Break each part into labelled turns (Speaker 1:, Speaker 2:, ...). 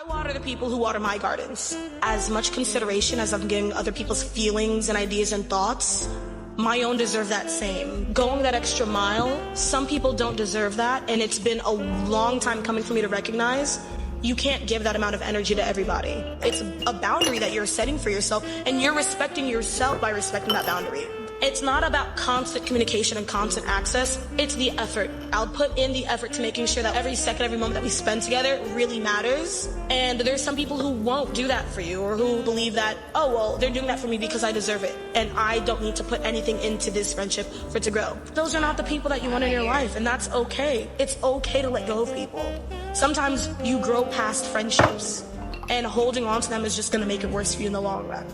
Speaker 1: I water the people who water my gardens. As much consideration as I'm giving other people's feelings and ideas and thoughts, my own deserve that same. Going that extra mile, some people don't deserve that, and it's been a long time coming for me to recognize you can't give that amount of energy to everybody. It's a boundary that you're setting for yourself, and you're respecting yourself by respecting that boundary. It's not about constant communication and constant access. It's the effort. I'll put in the effort to making sure that every second, every moment that we spend together really matters. And there's some people who won't do that for you, or who believe that, oh, well, they're doing that for me because I deserve it, and I don't need to put anything into this friendship for it to grow. Those are not the people that you want in your life, and that's okay. It's okay to let go of people. Sometimes you grow past friendships, and holding on to them is just going to make it worse for you in the long run.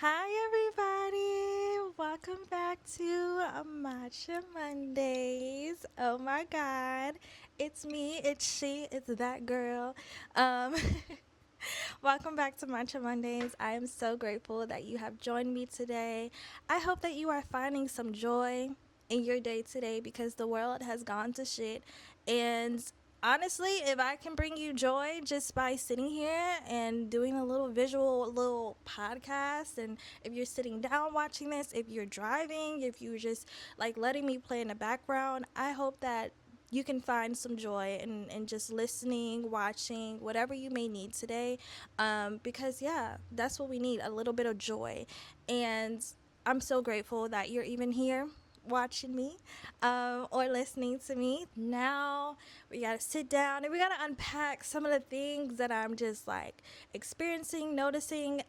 Speaker 2: Hi everybody, welcome back to Matcha Mondaze. Oh my god, it's me, it's she, it's that girl. Welcome back to Matcha Mondays. I am so grateful that you have joined me today. I hope that you are finding some joy in your day today because the world has gone to shit. And honestly, if I can bring you joy just by sitting here and doing a little visual little podcast, and if you're sitting down watching this, if you're driving, if you're just like letting me play in the background, I hope that you can find some joy in just listening, watching, whatever you may need today. Because, yeah, that's what we need, a little bit of joy. And I'm so grateful that you're even here watching me or listening to me. Now we gotta sit down and we gotta unpack some of the things that I'm just like experiencing, noticing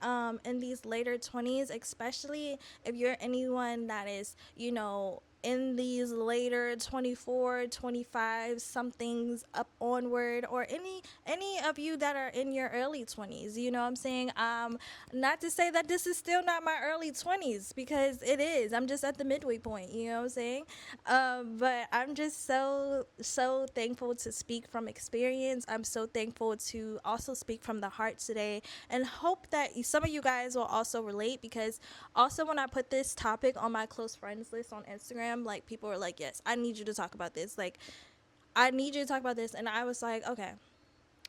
Speaker 2: in these later 20s, especially if you're anyone that is, in these later 24, 25 somethings up onward, or any of you that are in your early 20s. You know what I'm saying? Not to say that this is still not my early 20s, because it is. I'm just at the midway point, you know what I'm saying? But I'm just so thankful to speak from experience. I'm so thankful to also speak from the heart today, and hope that some of you guys will also relate, because also when I put this topic on my close friends list on Instagram, like, people were like, yes, I need you to talk about this. Like, I need you to talk about this. And I was like, okay,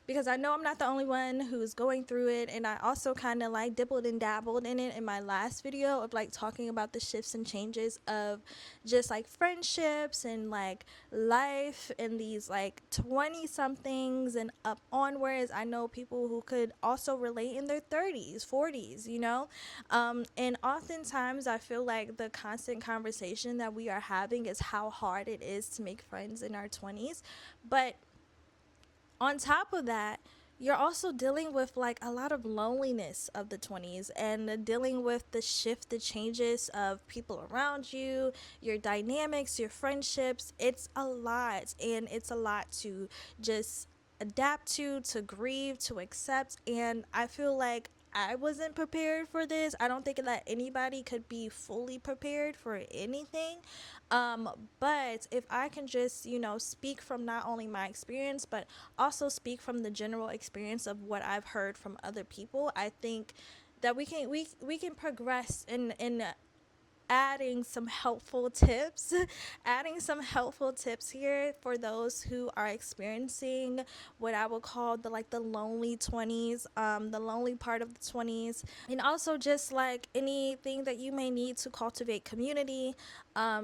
Speaker 2: because I know I'm not the only one who's going through it. And I also kind of like dibbled and dabbled in it in my last video of like talking about the shifts and changes of just like friendships and like life in these like 20 somethings and up onwards. I know people who could also relate in their 30s, 40s, and oftentimes I feel like the constant conversation that we are having is how hard it is to make friends in our 20s. But on top of that, you're also dealing with like a lot of loneliness of the 20s, and dealing with the shift, the changes of people around you, your dynamics, your friendships. It's a lot, and it's a lot to just adapt to grieve, to accept. And I feel like I wasn't prepared for this. I don't think that anybody could be fully prepared for anything. But if I can just, speak from not only my experience, but also speak from the general experience of what I've heard from other people, I think that we can progress in adding some helpful tips here for those who are experiencing what I would call the lonely 20s, the lonely part of the 20s. And also just like anything that you may need to cultivate community,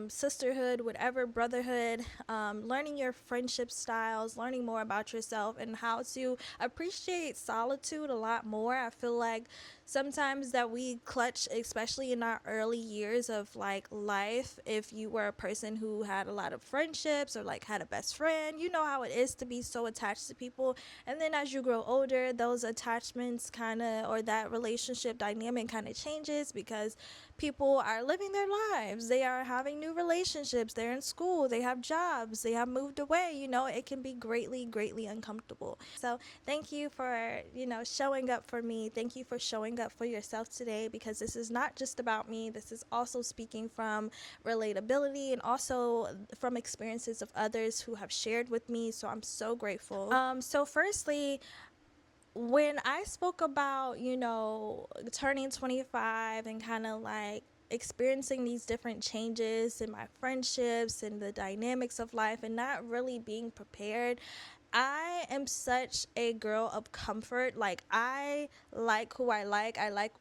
Speaker 2: sisterhood, whatever, brotherhood, learning your friendship styles, learning more about yourself, and how to appreciate solitude a lot more. I feel like sometimes that we clutch, especially in our early years of like life, if you were a person who had a lot of friendships or like had a best friend, you know how it is to be so attached to people. And then as you grow older, those attachments kind of, or that relationship dynamic kind of changes, because people are living their lives, they are having new relationships, they're in school, they have jobs, they have moved away. It can be greatly uncomfortable. So thank you for showing up for me. Thank you for showing up for yourself today, because this is not just about me. This is also speaking from relatability and also from experiences of others who have shared with me. So I'm so grateful. So firstly, when I spoke about, turning 25 and kind of like experiencing these different changes in my friendships and the dynamics of life and not really being prepared, I am such a girl of comfort. Like, I like who I like. I like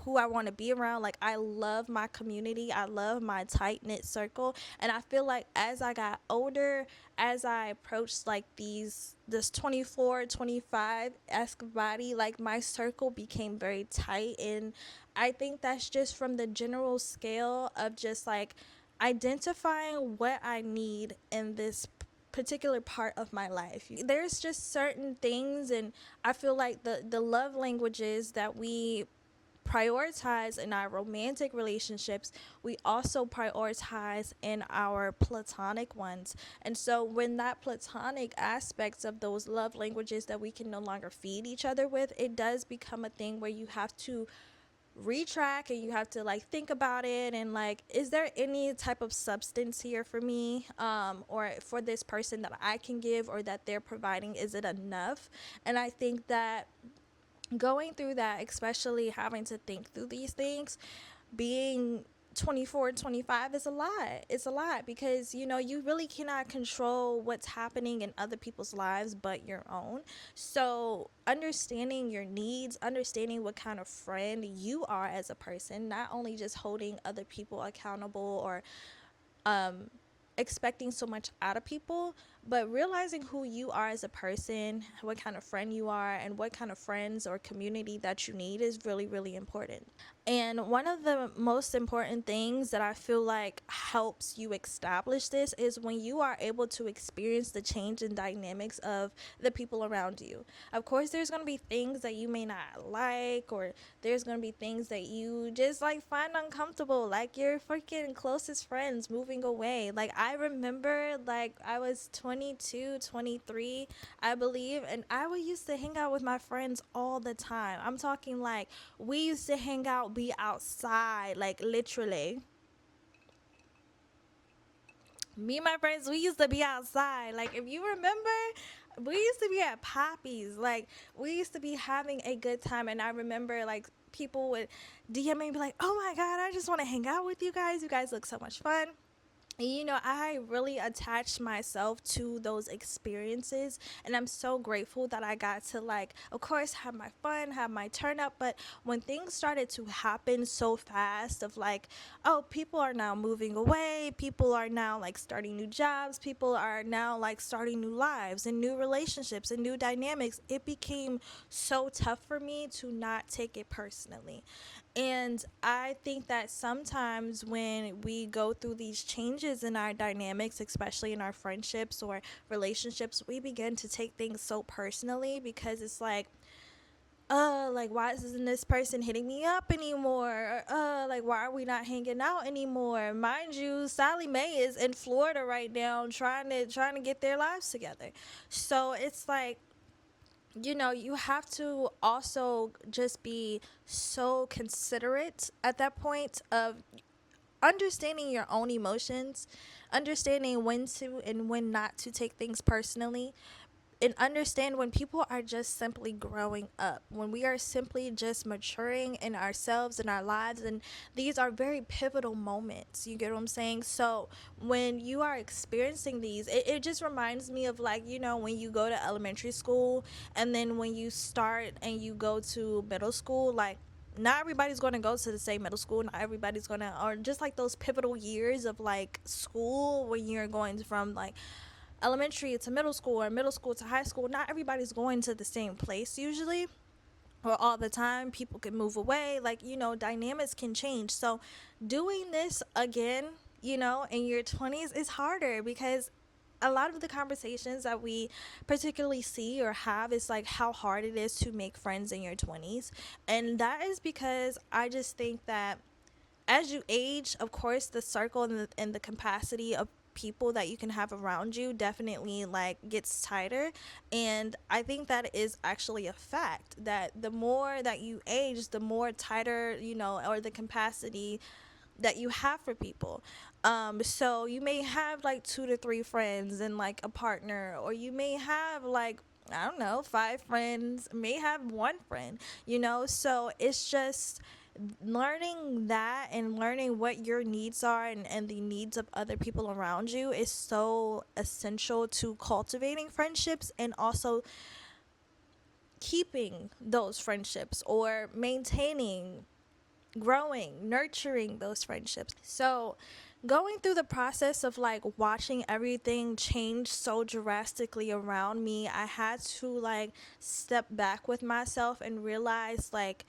Speaker 2: who I want to be around. Like, I love my community. I love my tight knit circle. And I feel like as I got older, as I approached like this 24, 25 esque body, like my circle became very tight. And I think that's just from the general scale of just like identifying what I need in this particular part of my life. There's just certain things, and I feel like the love languages that we prioritize in our romantic relationships, we also prioritize in our platonic ones. And so when that platonic aspects of those love languages that we can no longer feed each other with, it does become a thing where you have to retrack and you have to like think about it and like, is there any type of substance here for me, or for this person that I can give or that they're providing? Is it enough? And I think that going through that, especially having to think through these things, being 24, 25 is a lot. It's a lot because you really cannot control what's happening in other people's lives but your own. So understanding your needs, understanding what kind of friend you are as a person, not only just holding other people accountable or um expecting so much out of people, but realizing who you are as a person, what kind of friend you are, and what kind of friends or community that you need is really, really important. And one of the most important things that I feel like helps you establish this is when you are able to experience the change in dynamics of the people around you. Of course, there's going to be things that you may not like, or there's going to be things that you just like find uncomfortable, like your freaking closest friends moving away. Like, I remember, like, I was 22, 23, I believe, and I would used to hang out with my friends all the time. I'm talking like we used to hang out, be outside, like literally. Me and my friends, we used to be outside. Like, if you remember, we used to be at Poppy's. Like, we used to be having a good time. And I remember, like, people would DM me and be like, oh my God, I just want to hang out with you guys. You guys look so much fun. And, I really attached myself to those experiences, and I'm so grateful that I got to, like, of course, have my fun, have my turn up. But when things started to happen so fast, of like, oh, people are now moving away, people are now like starting new jobs, people are now like starting new lives and new relationships and new dynamics, it became so tough for me to not take it personally. And I think that sometimes when we go through these changes in our dynamics, especially in our friendships or relationships, we begin to take things so personally, because it's like, why isn't this person hitting me up anymore? Or, like, why are we not hanging out anymore? Mind you, Sally Mae is in Florida right now trying to get their lives together. So it's like, you have to also just be so considerate at that point of understanding your own emotions, understanding when to and when not to take things personally, and understand when people are just simply growing up, when we are simply just maturing in ourselves and our lives. And these are very pivotal moments. You get what I'm saying? So when you are experiencing these, it just reminds me of, like, when you go to elementary school and then when you start and you go to middle school, like, not everybody's going to go to the same middle school. Not everybody's going to, or just like those pivotal years of like school when you're going from like elementary to middle school or middle school to high school. Not everybody's going to the same place usually, or all the time. People can move away, like, dynamics can change. So doing this again, in your 20s is harder, because a lot of the conversations that we particularly see or have is like how hard it is to make friends in your 20s. And that is because I just think that as you age, of course, the circle and the capacity of people that you can have around you definitely like gets tighter. And I think that is actually a fact, that the more that you age, the more tighter, or the capacity that you have for people. So you may have like 2 to 3 friends and like a partner, or you may have like I don't know, 5 friends, may have one friend, So it's just learning that and learning what your needs are and the needs of other people around you is so essential to cultivating friendships and also keeping those friendships or maintaining, growing, nurturing those friendships. So, going through the process of like watching everything change so drastically around me, I had to like step back with myself and realize like,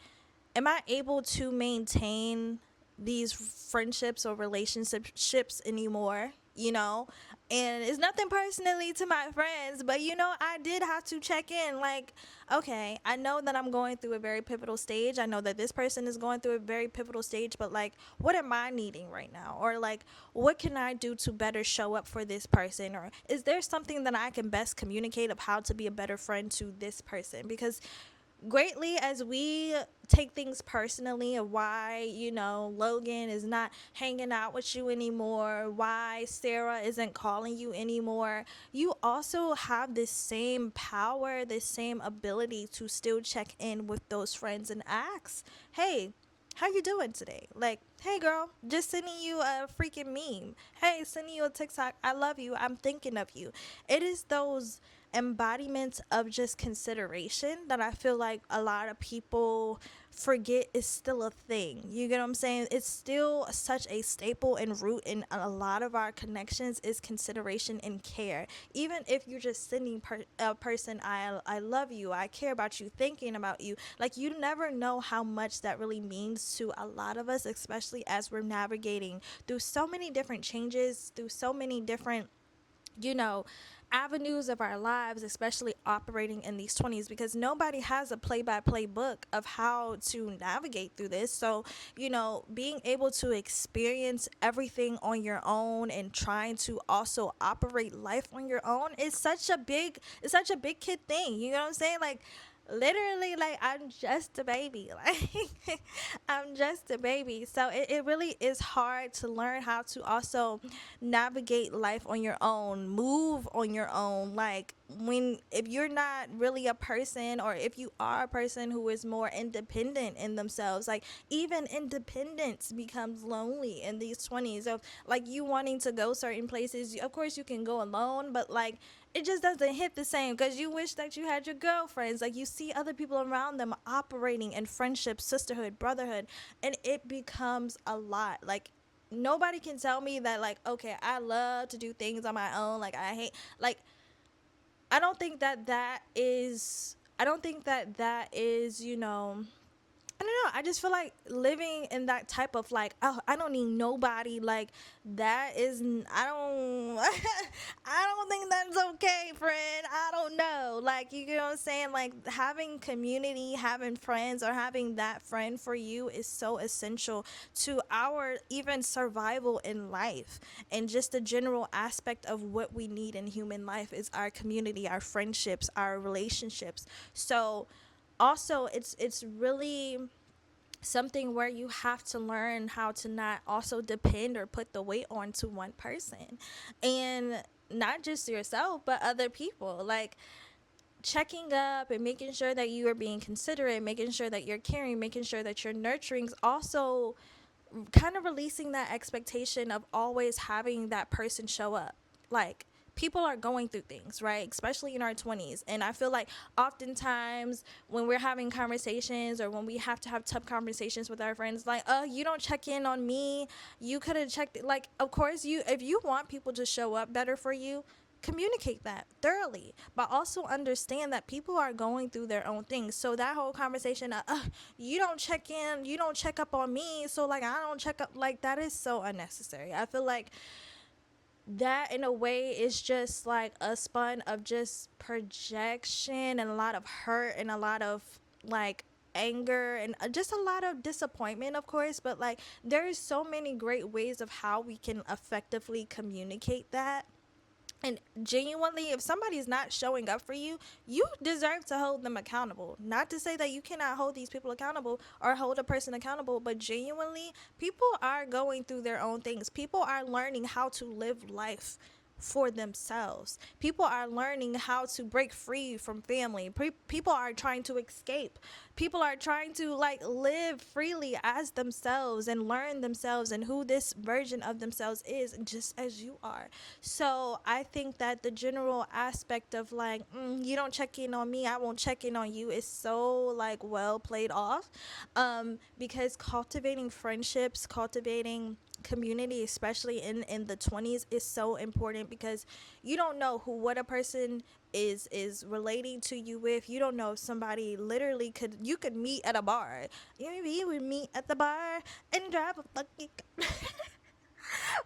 Speaker 2: am I able to maintain these friendships or relationships anymore? And it's nothing personally to my friends, but I did have to check in. Like, okay, I know that I'm going through a very pivotal stage. I know that this person is going through a very pivotal stage, but like, what am I needing right now? Or like, what can I do to better show up for this person? Or is there something that I can best communicate of how to be a better friend to this person? Because greatly as we take things personally of why Logan is not hanging out with you anymore, why Sarah isn't calling you anymore, you also have this same power, this same ability to still check in with those friends and ask, hey, how you doing today? Like, hey girl, just sending you a freaking meme. Hey, sending you a TikTok. I love you. I'm thinking of you. It is those embodiments of just consideration that I feel like a lot of people forget is still a thing. You get what I'm saying? It's still such a staple and root in a lot of our connections is consideration and care. Even if you're just sending a person, I love you, I care about you, thinking about you. Like, you never know how much that really means to a lot of us, especially as we're navigating through so many different changes, through so many different you know, avenues of our lives, especially operating in these 20s, because nobody has a play by play book of how to navigate through this. So, being able to experience everything on your own and trying to also operate life on your own is such a big kid thing. You know what I'm saying? Like, literally, like, I'm just a baby. Like, I'm just a baby. So it really is hard to learn how to also navigate life on your own, move on your own. Like, if you're not really a person, or if you are a person who is more independent in themselves, like, even independence becomes lonely in these 20s of like you wanting to go certain places. Of course you can go alone, but like, it just doesn't hit the same because you wish that you had your girlfriends. Like, you see other people around them operating in friendship, sisterhood, brotherhood, and it becomes a lot. Like, nobody can tell me that, like, okay, I love to do things on my own. Like, I hate, like, I don't think that is, I don't know. I just feel like living in that type of like, oh, I don't need nobody. Like, that is, I don't, I don't think that's okay, friend. I don't know. Like, you know what I'm saying? Like, having community, having friends, or having that friend for you is so essential to our even survival in life. And just the general aspect of what we need in human life is our community, our friendships, our relationships. So, also it's really something where you have to learn how to not also depend or put the weight on to one person, and not just yourself but other people. Like, checking up and making sure that you are being considerate, making sure that you're caring, making sure that you're nurturing, also kind of releasing that expectation of always having that person show up. Like, people are going through things, right? Especially in our 20s. And I feel like oftentimes when we're having conversations or when we have to have tough conversations with our friends, like, oh, you don't check in on me. You could have checked it. Like, of course, if you want people to show up better for you, communicate that thoroughly, but also understand that people are going through their own things. So that whole conversation of, you don't check in, you don't check up on me, so like I don't check up, like, that is so unnecessary. I feel like that in a way is just like a spun of just projection and a lot of hurt and a lot of like anger and just a lot of disappointment, of course. But like, there's so many great ways of how we can effectively communicate that. And genuinely, if somebody's not showing up for you, you deserve to hold them accountable. Not to say that you cannot hold these people accountable or hold a person accountable, but genuinely, people are going through their own things. People are learning how to live life for themselves. People are learning how to break free from family. People are trying to escape. People are trying to like live freely as themselves and learn themselves and who this version of themselves is, just as you are. So I think that the general aspect of like, you don't check in on me, I won't check in on you, is so like well played off, because cultivating friendships, cultivating community, especially in the 20s, is so important, because you don't know who what a person is relating to you with. You don't know if somebody literally could meet at a bar. Maybe you would meet at the bar and drive a fucking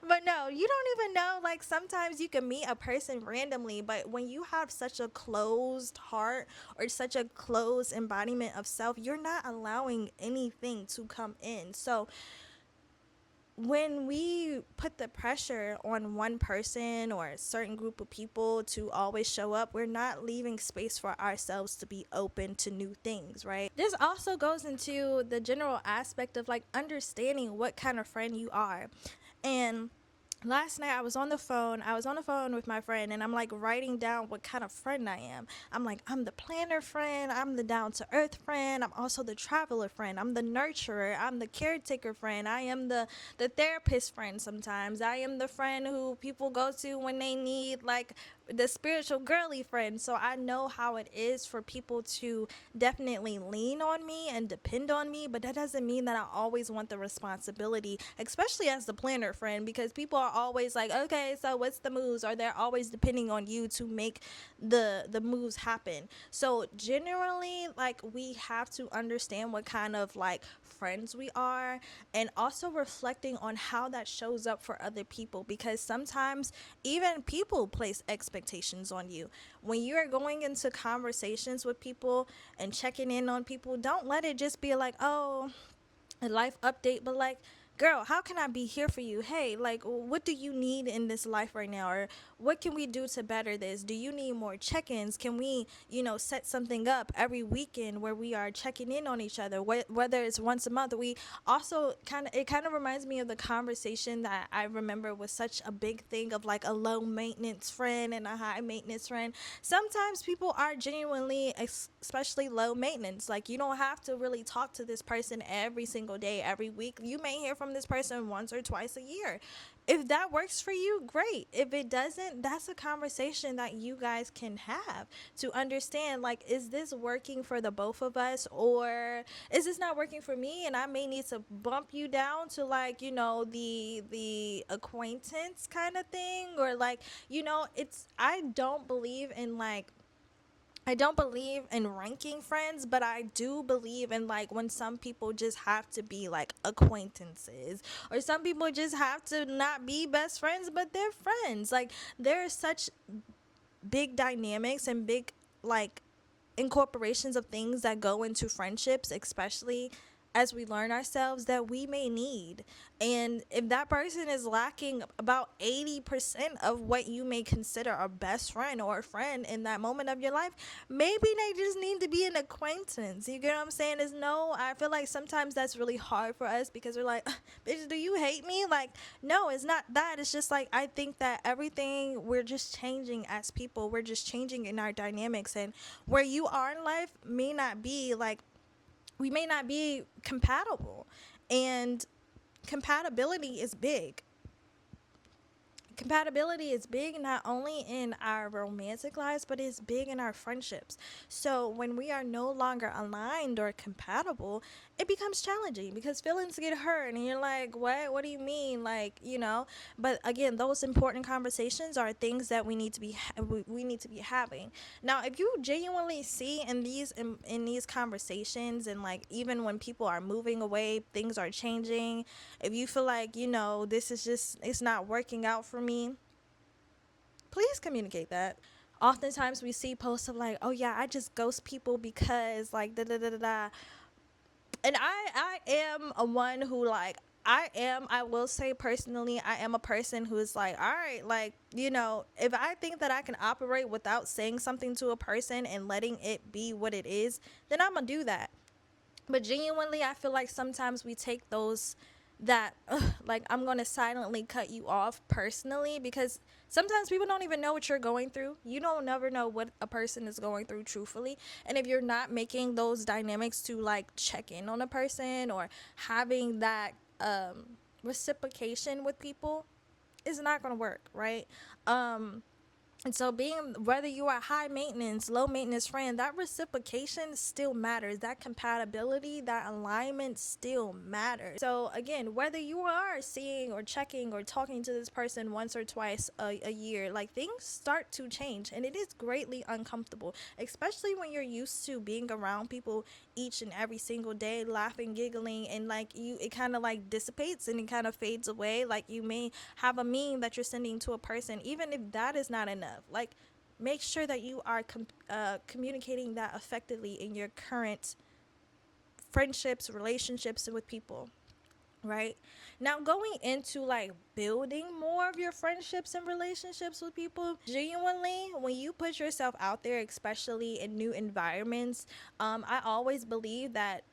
Speaker 2: but no, you don't even know. Like, sometimes you can meet a person randomly, but when you have such a closed heart or such a closed embodiment of self, you're not allowing anything to come in. So when we put the pressure on one person or a certain group of people to always show up, we're not leaving space for ourselves to be open to new things, right? This also goes into the general aspect of like understanding what kind of friend you are. And last night I was on the phone with my friend, and I'm like writing down what kind of friend I am. I'm like, I'm the planner friend, I'm the down to earth friend, I'm also the traveler friend, I'm the nurturer, I'm the caretaker friend, I am the therapist friend. Sometimes I am the friend who people go to when they need like the spiritual girly friend. So I know how it is for people to definitely lean on me and depend on me, but that doesn't mean that I always want the responsibility, especially as the planner friend, because people are always like, okay, so what's the moves? Or they're always depending on you to make the moves happen. So generally, like, we have to understand what kind of like friends we are, and also reflecting on how that shows up for other people, because sometimes even people place expectations on you. When you are going into conversations with people and checking in on people, don't let it just be like, oh, a life update, but like, girl, how can I be here for you? Hey, like, what do you need in this life right now? Or what can we do to better this? Do you need more check-ins? Can we, set something up every weekend where we are checking in on each other? Whether it's once a month. We also it kind of reminds me of the conversation that I remember was such a big thing of like a low maintenance friend and a high maintenance friend. Sometimes people are genuinely, especially low maintenance. Like, you don't have to really talk to this person every single day, every week. You may hear from this person once or twice a year. If that works for you, great. If it doesn't, that's a conversation that you guys can have to understand, like, is this working for the both of us, or is this not working for me, and I may need to bump you down to like, the acquaintance kind of thing, or like, it's I don't believe in ranking friends, but I do believe in like when some people just have to be like acquaintances, or some people just have to not be best friends, but they're friends. Like, there are such big dynamics and big like incorporations of things that go into friendships, especially as we learn ourselves, that we may need. And if that person is lacking about 80% of what you may consider a best friend or a friend in that moment of your life, maybe they just need to be an acquaintance. You get what I'm saying? I feel like sometimes that's really hard for us, because we're like, bitch, do you hate me? Like, no, it's not that. It's just like, I think that everything, we're just changing as people. We're just changing in our dynamics, and where you are in life may not be like, we may not be compatible. And compatibility is big. Compatibility is big not only in our romantic lives, but it's big in our friendships. So when we are no longer aligned or compatible, it becomes challenging, because feelings get hurt and you're like, what do you mean, like, but again, those important conversations are things that we need to be having. Now, if you genuinely see in these conversations, and like even when people are moving away, things are changing, if you feel like, this is just, it's not working out for me, please communicate that. Oftentimes we see posts of like, oh yeah, I just ghost people because like da da da da da. And I am a one who like, I will say personally, I am a person who is like, all right, like, if I think that I can operate without saying something to a person and letting it be what it is, then I'm gonna do that. But genuinely, I feel like sometimes we take those that like I'm going to silently cut you off personally, because sometimes people don't even know what you're going through. You don't never know what a person is going through truthfully. And if you're not making those dynamics to like check in on a person or having that reciprocation with people, it's not going to work, right? And so, being whether you are high maintenance, low maintenance friend, that reciprocation still matters. That compatibility, that alignment still matters. So, again, whether you are seeing or checking or talking to this person once or twice a year, like things start to change, and it is greatly uncomfortable, especially when you're used to being around people each and every single day, laughing, giggling, and like it kind of like dissipates and it kind of fades away. Like you may have a meme that you're sending to a person, even if that is not enough. Like, make sure that you are communicating that effectively in your current friendships, relationships with people. Right now, going into like building more of your friendships and relationships with people, genuinely, when you put yourself out there, especially in new environments, I always believe that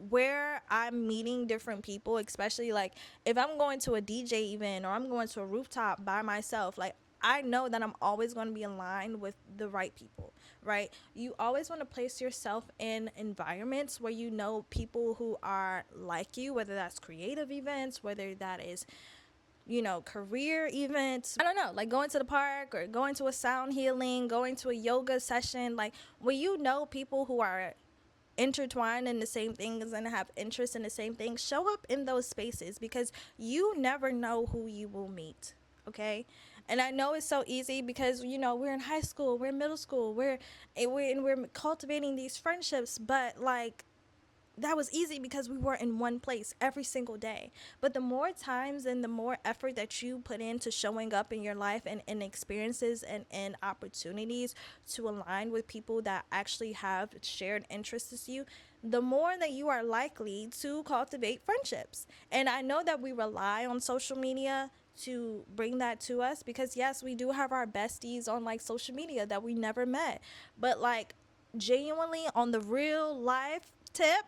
Speaker 2: where I'm meeting different people, especially like if I'm going to a DJ event or I'm going to a rooftop by myself, like I know that I'm always going to be aligned with the right people, right? You always want to place yourself in environments where you know people who are like you, whether that's creative events, whether that is, career events. I don't know, like going to the park or going to a sound healing, going to a yoga session, like where you know people who are intertwined in the same things and have interest in the same things. Show up in those spaces because you never know who you will meet. Okay. And I know it's so easy because we're in high school, we're in middle school, we're cultivating these friendships, but like that was easy because we were in one place every single day. But the more times and the more effort that you put into showing up in your life and experiences and opportunities to align with people that actually have shared interests with you, the more that you are likely to cultivate friendships. And I know that we rely on social media to bring that to us because yes, we do have our besties on like social media that we never met. But like genuinely on the real life tip,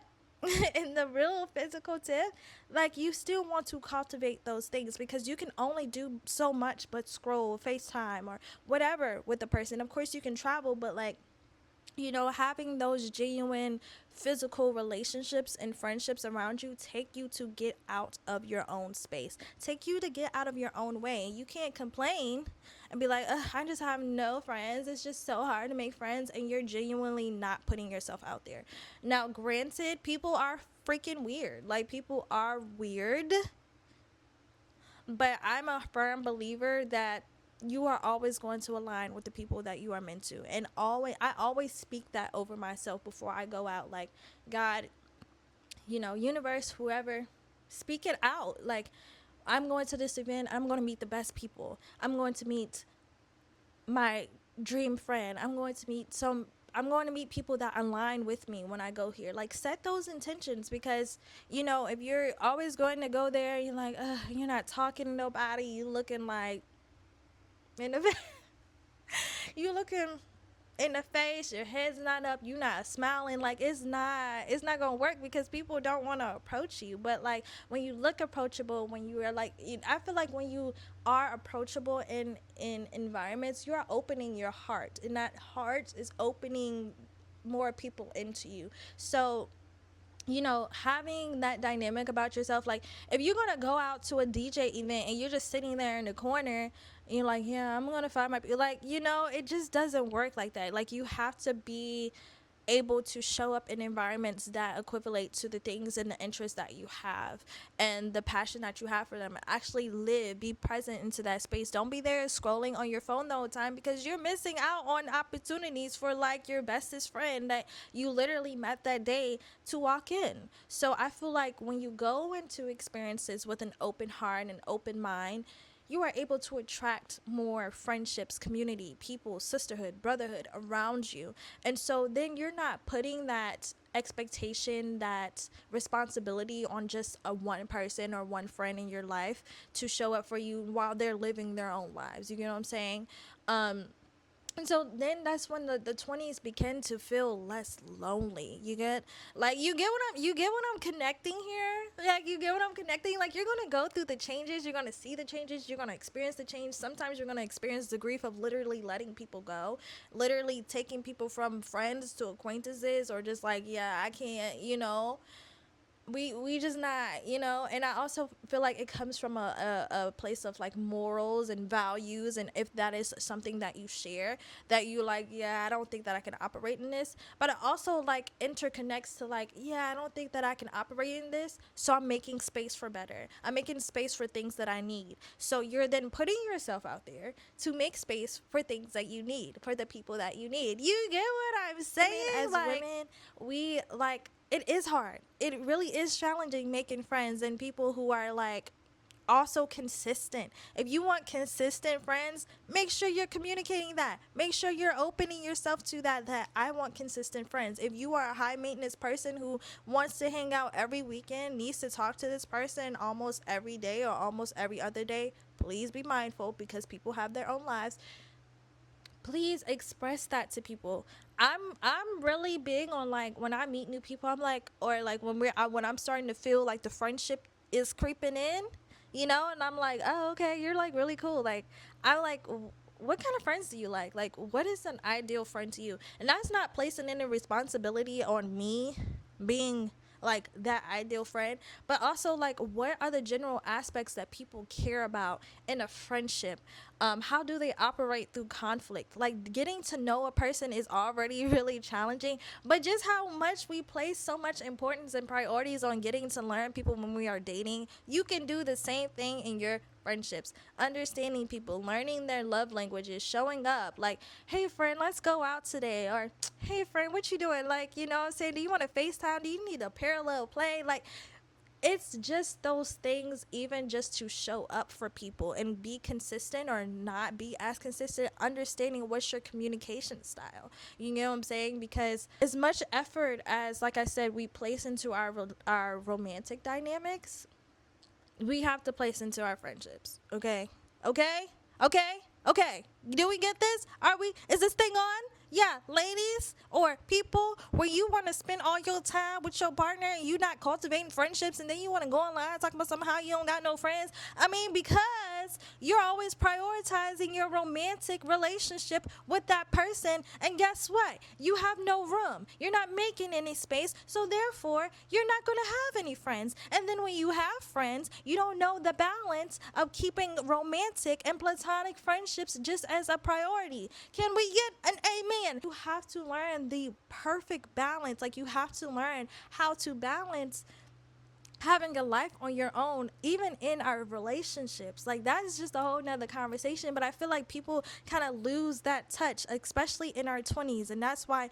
Speaker 2: in the real physical tip, like you still want to cultivate those things because you can only do so much but scroll, FaceTime, or whatever with the person. Of course, you can travel, but like having those genuine physical relationships and friendships around you take you to get out of your own space, take you to get out of your own way. You can't complain and be like, I just have no friends. It's just so hard to make friends, and you're genuinely not putting yourself out there. Now, granted, people are freaking weird. Like, people are weird, but I'm a firm believer that you are always going to align with the people that you are meant to. And I always speak that over myself before I go out. Like, God, universe, whoever, speak it out. Like, I'm going to this event. I'm going to meet the best people. I'm going to meet my dream friend. I'm going to meet people that align with me when I go here. Like, set those intentions because, if you're always going to go there, you're like, you're not talking to nobody, you looking like, in the, you looking in the face, your head's not up, you not smiling, like it's not gonna work because people don't want to approach you. But like when you look approachable, when you are like, I feel like when you are approachable in environments, you are opening your heart, and that heart is opening more people into you. So having that dynamic about yourself, like if you're gonna go out to a DJ event and you're just sitting there in the corner and you're like, yeah, I'm gonna find my, like, it just doesn't work like that. Like, you have to be able to show up in environments that equivalent to the things and the interests that you have and the passion that you have for them. Actually be present into that space. Don't be there scrolling on your phone the whole time because you're missing out on opportunities for like your bestest friend that you literally met that day to walk in. So I feel like when you go into experiences with an open heart and open mind, you are able to attract more friendships, community, people, sisterhood, brotherhood around you. And so then you're not putting that expectation, that responsibility on just a one person or one friend in your life to show up for you while they're living their own lives. You know what I'm saying? And so then that's when the 20s begin to feel less lonely. You get, like, you get what I'm connecting here. Like, you get what I'm connecting. Like, you're gonna go through the changes, you're gonna see the changes, you're gonna experience the change. Sometimes you're gonna experience the grief of literally letting people go, literally taking people from friends to acquaintances, or just like, yeah, I can't, we just not, and I also feel like it comes from a place of like morals and values, and if that is something that you share, that you like, yeah, I don't think that I can operate in this, but it also like interconnects to like, yeah, I don't think that I can operate in this, so I'm making space for better, I'm making space for things that I need. So you're then putting yourself out there to make space for things that you need, for the people that you need. You get what I'm saying? As like, women, we like, it is hard. It really is challenging making friends and people who are like also consistent. If you want consistent friends, make sure you're communicating that. Make sure you're opening yourself to that I want consistent friends. If you are a high maintenance person who wants to hang out every weekend, needs to talk to this person almost every day or almost every other day, please be mindful because people have their own lives. Please express that to people. I'm really big on like when I meet new people, I'm like, or like when I'm starting to feel like the friendship is creeping in, and I'm like, oh, okay, you're like really cool. Like, I'm like, what kind of friends do you like? Like, what is an ideal friend to you? And that's not placing any responsibility on me being like that ideal friend, but also like, what are the general aspects that people care about in a friendship? How do they operate through conflict? Like, getting to know a person is already really challenging, but just how much we place so much importance and priorities on getting to learn people when we are dating, you can do the same thing in your friendships. Understanding people, learning their love languages, showing up like, hey friend, let's go out today, or hey friend, what you doing? Like, you know what I'm saying? Do you want to FaceTime? Do you need a parallel play? Like, it's just those things, even just to show up for people and be consistent or not be as consistent, understanding what's your communication style. You know what I'm saying? Because as much effort as, like I said, we place into our romantic dynamics, we have to place into our friendships. Okay? Okay? Okay? Okay. Do we get this? Are we, is this thing on? Yeah, ladies or people where you want to spend all your time with your partner and you not cultivating friendships, and then you want to go online talking about somehow you don't got no friends. I mean, because you're always prioritizing your romantic relationship with that person, and guess what? You have no room. You're not making any space, so therefore you're not going to have any friends. And then when you have friends, you don't know the balance of keeping romantic and platonic friendships just as a priority. Can we get an amen? You have to learn the perfect balance. Like, you have to learn how to balance having a life on your own, even in our relationships. Like, that is just a whole nother conversation, but I feel like people kind of lose that touch, especially in our 20s, and that's why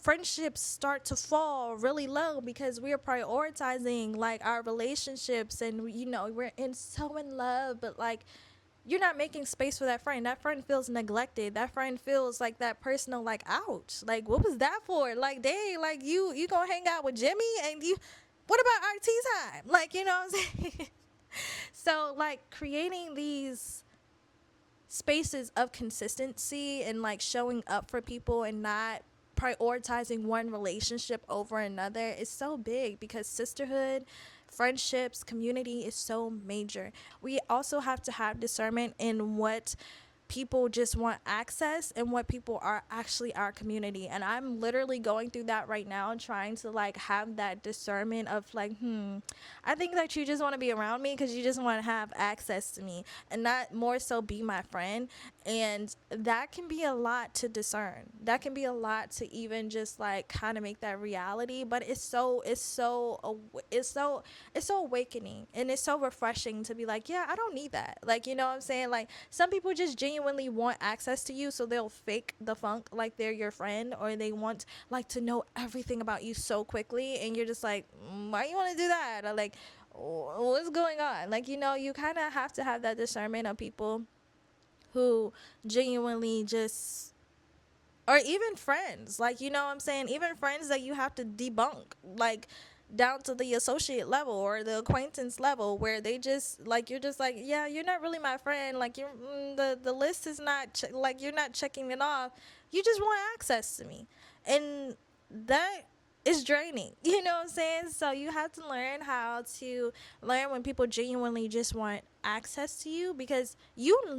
Speaker 2: friendships start to fall really low, because we're prioritizing like our relationships, and we're so in love, but like, you're not making space for that friend. That friend feels neglected. That friend feels like that personal, like, ouch, like, what was that for? Like, dang, like, you gonna hang out with Jimmy, and you, what about our tea time? Like, you know what I'm saying? So like, creating these spaces of consistency and like showing up for people and not prioritizing one relationship over another is so big, because sisterhood, friendships, community is so major. We also have to have discernment in what people just want access and what people are actually our community. And I'm literally going through that right now, trying to like have that discernment of like, I think that you just want to be around me because you just want to have access to me, and not more so be my friend. And that can be a lot to discern. That can be a lot to even just like kind of make that reality. But it's so awakening, and it's so refreshing to be like, yeah, I don't need that. Like, you know what I'm saying? Like, some people just genuinely want access to you, so they'll fake the funk like they're your friend, or they want like to know everything about you so quickly, and you're just like, why you want to do that? Or like, what's going on? Like, you kind of have to have that discernment of people who genuinely just, or even friends, like, you know what I'm saying, even friends that you have to debunk, like, down to the associate level or the acquaintance level, where they just like, you're just like, yeah, you're not really my friend, like you're the list is not like, you're not checking it off, you just want access to me. And that is draining. You know what I'm saying? So you have to learn how to learn when people genuinely just want access to you, because you will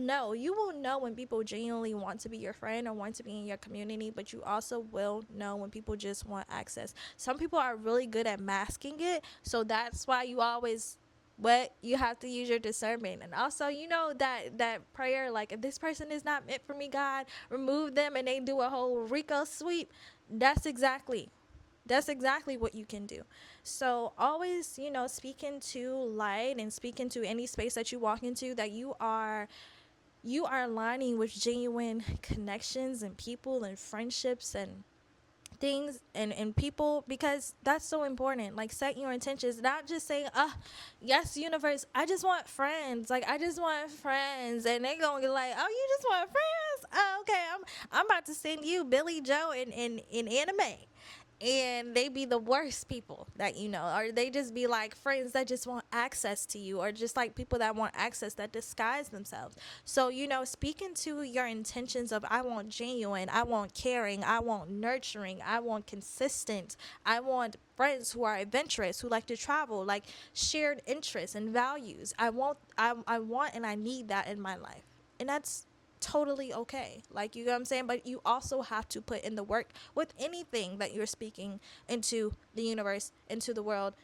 Speaker 2: know when people genuinely want to be your friend or want to be in your community, but you also will know when people just want access. Some people are really good at masking it, so that's why you always, what you have to use your discernment. And also, that prayer, like, if this person is not meant for me, God, remove them, and they do a whole Rico sweep. That's exactly what you can do. So always, speak into light and speak into any space that you walk into, that you are aligning with genuine connections and people and friendships and things and people, because that's so important. Like, set your intentions, not just saying, yes, universe, I just want friends, like, I just want friends, and they gonna be like, oh, you just want friends, oh, okay, I'm about to send you Billy Joe in anime. And they be the worst people that or they just be like friends that just want access to you, or just like people that want access that disguise themselves. So, speak into your intentions of, I want genuine, I want caring, I want nurturing, I want consistent, I want friends who are adventurous, who like to travel, like shared interests and values. I want and I need that in my life. And that's totally okay. Like, you know what I'm saying? But you also have to put in the work with anything that you're speaking into the universe, into the world,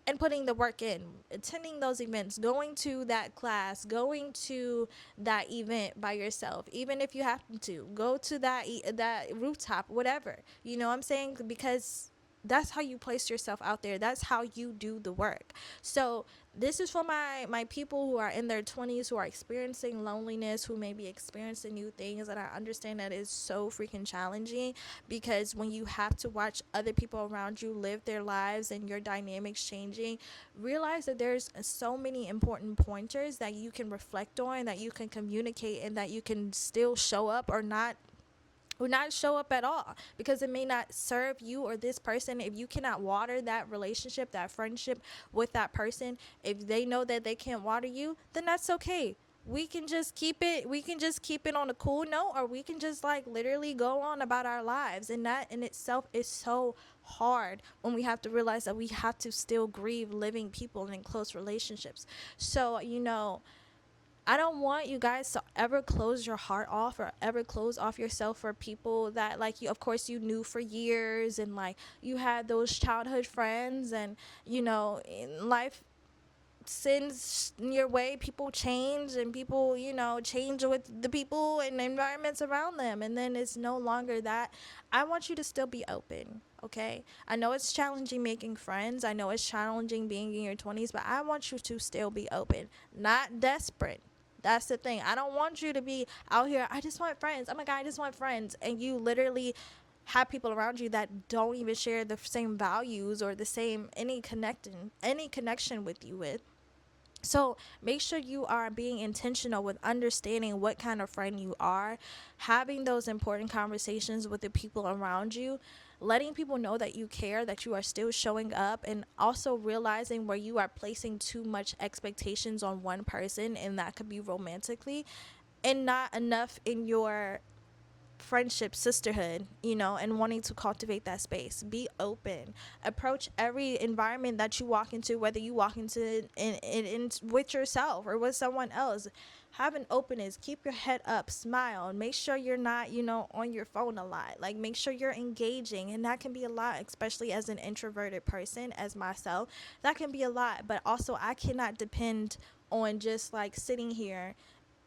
Speaker 2: and putting the work in, attending those events, going to that class, going to that event by yourself, even if you happen to go to that rooftop, whatever. You know what I'm saying? Because that's how you place yourself out there. That's how you do the work. So this is for my people who are in their 20s, who are experiencing loneliness, who may be experiencing new things. And I understand that is so freaking challenging, because when you have to watch other people around you live their lives and your dynamics changing, realize that there's so many important pointers that you can reflect on, that you can communicate, and that you can still show up or not show up at all, because it may not serve you or this person. If you cannot water that relationship, that friendship with that person, if they know that they can't water you, then that's okay. We can just keep it on a cool note, or we can just like literally go on about our lives. And that in itself is so hard, when we have to realize that we have to still grieve living people and in close relationships. So, I don't want you guys to ever close your heart off, or ever close off yourself for people that, like, you, of course, you knew for years, and like you had those childhood friends, and in life sends your way, people change, and people change with the people and the environments around them, and then it's no longer that. I want you to still be open. Okay, I know it's challenging making friends, I know it's challenging being in your 20s, but I want you to still be open, not desperate. That's the thing. I don't want you to be out here, I just want friends, oh my god, I just want friends, and you literally have people around you that don't even share the same values or the same any connection with you with. So make sure you are being intentional with understanding what kind of friend you are, having those important conversations with the people around you, letting people know that you care, that you are still showing up, and also realizing where you are placing too much expectations on one person, and that could be romantically, and not enough in your friendship, sisterhood, and wanting to cultivate that space. Be open. Approach every environment that you walk into, whether you walk into in with yourself or with someone else. Have an openness. Keep your head up. Smile. Make sure you're not, on your phone a lot. Like, make sure you're engaging, and that can be a lot, especially as an introverted person, as myself. That can be a lot, but also I cannot depend on just like sitting here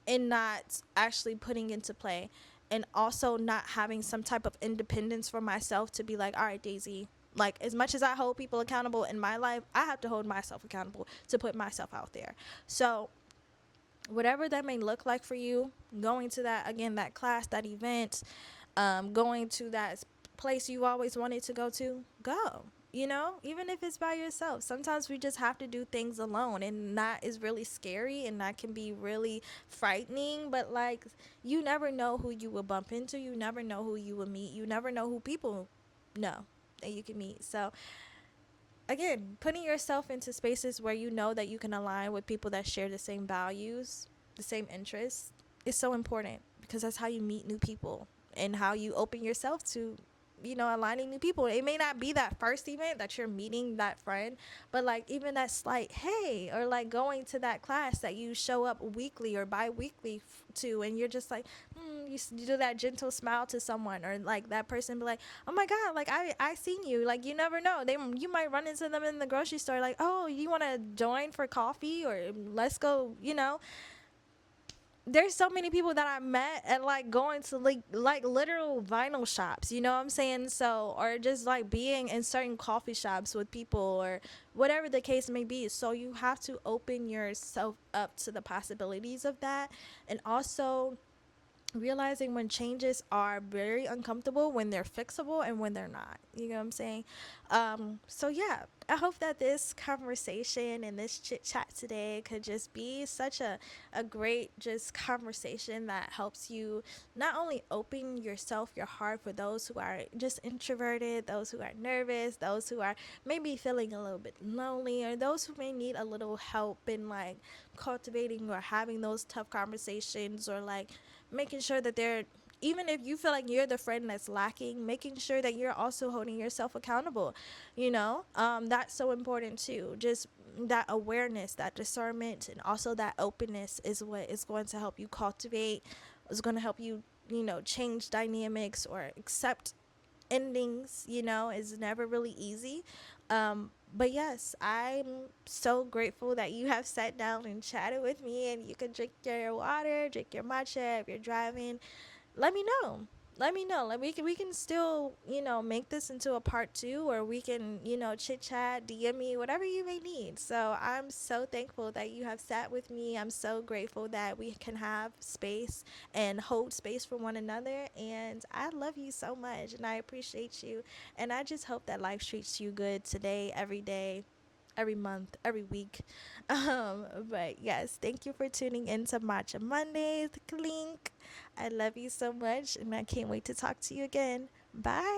Speaker 2: and not actually putting into play, and also not having some type of independence for myself to be like, all right, Daisy, like, as much as I hold people accountable in my life, I have to hold myself accountable to put myself out there. So whatever that may look like for you, going to that, again, that class, that event, going to that place you always wanted to go to, go. Even if it's by yourself, sometimes we just have to do things alone, and that is really scary, and that can be really frightening. But like, you never know who you will bump into, you never know who you will meet, you never know who people know that you can meet. So again, putting yourself into spaces where you know that you can align with people that share the same values, the same interests, is so important because that's how you meet new people and how you open yourself to, aligning new people. It may not be that first event that you're meeting that friend, but like even that slight hey, or like going to that class that you show up weekly or bi-weekly to, and you're just like, you do that gentle smile to someone, or like that person be like, oh my god, like I seen you. Like you never know, you might run into them in the grocery store, like, oh, you want to join for coffee, or let's go, there's so many people that I met at like going to like literal vinyl shops, you know what I'm saying? So, or just like being in certain coffee shops with people, or whatever the case may be. So you have to open yourself up to the possibilities of that, and also realizing when changes are very uncomfortable, when they're fixable and when they're not, you know what I'm saying? So yeah, I hope that this conversation and this chit chat today could just be such a great just conversation that helps you not only open yourself, your heart, for those who are just introverted, those who are nervous, those who are maybe feeling a little bit lonely, or those who may need a little help in like cultivating or having those tough conversations, or like making sure that they're, even if you feel like you're the friend that's lacking, making sure that you're also holding yourself accountable, that's so important too. Just that awareness, that discernment, and also that openness is what is going to help you cultivate, is going to help you, change dynamics or accept endings, is never really easy. But yes, I'm so grateful that you have sat down and chatted with me, and you can drink your water, drink your matcha if you're driving. Let me know. Let me know. Like we can still, make this into a part two, or we can, chit chat, DM me, whatever you may need. So I'm so thankful that you have sat with me. I'm so grateful that we can have space and hold space for one another. And I love you so much, and I appreciate you. And I just hope that life treats you good today, every day, every month, every week. But yes, thank you for tuning in to Matcha Mondays. Clink. I love you so much, and I can't wait to talk to you again. Bye.